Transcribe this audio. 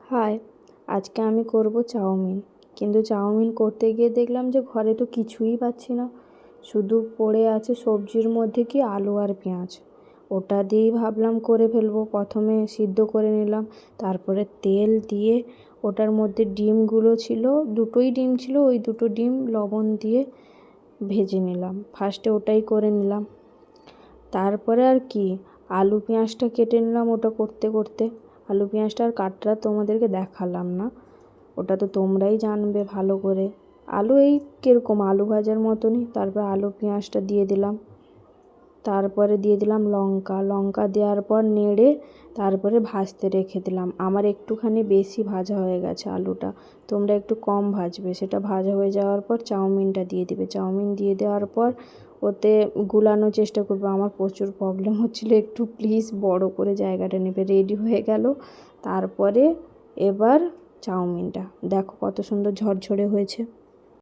High, আজকে আমি করব চাউমিন। কিন্তু চাউমিন করতে গিয়ে দেখলাম যে ঘরে তো কিছুই পাচ্ছি না, শুধু পড়ে আছে সবজির মধ্যে কি আলু আর পেঁয়াজ। ওটা দিয়েই ভাবলাম করে ফেলবো। প্রথমে সিদ্ধ করে নিলাম, তারপরে তেল দিয়ে ওটার মধ্যে ডিমগুলো ছিল, দুটোই ডিম ছিল, ওই দুটো ডিম লবণ দিয়ে ভেজে নিলাম। ফার্স্টে ওটাই করে নিলাম, তারপরে আর কি আলু পেঁয়াজটা কেটে নিলাম। ওটা করতে করতে আলু পেঁয়াজটা আর কাটটা তোমাদেরকে দেখালাম না, ওটা তো তোমরাই জানবে ভালো করে। আলু এই কীরকম আলু ভাজার মতনই। তারপর আলু পেঁয়াজটা দিয়ে দিলাম, তারপরে দিয়ে দিলাম লঙ্কা দেওয়ার পর নেড়ে তারপরে ভাজতে রেখে দিলাম। আমার একটুখানি বেশি ভাজা হয়ে গেছে আলুটা, তোমরা একটু কম ভাজবে। সেটা ভাজা হয়ে যাওয়ার পর চাউমিনটা দিয়ে দিবে। চাউমিন দিয়ে দেওয়ার পর ওতে গুলানোর চেষ্টা করবে। আমার প্রচুর প্রবলেম হচ্ছিলো, একটু প্লিজ বড় করে জায়গাটা নেবে। রেডি হয়ে গেল। তারপরে এবার চাউমিনটা দেখো কত সুন্দর ঝরঝরে হয়েছে।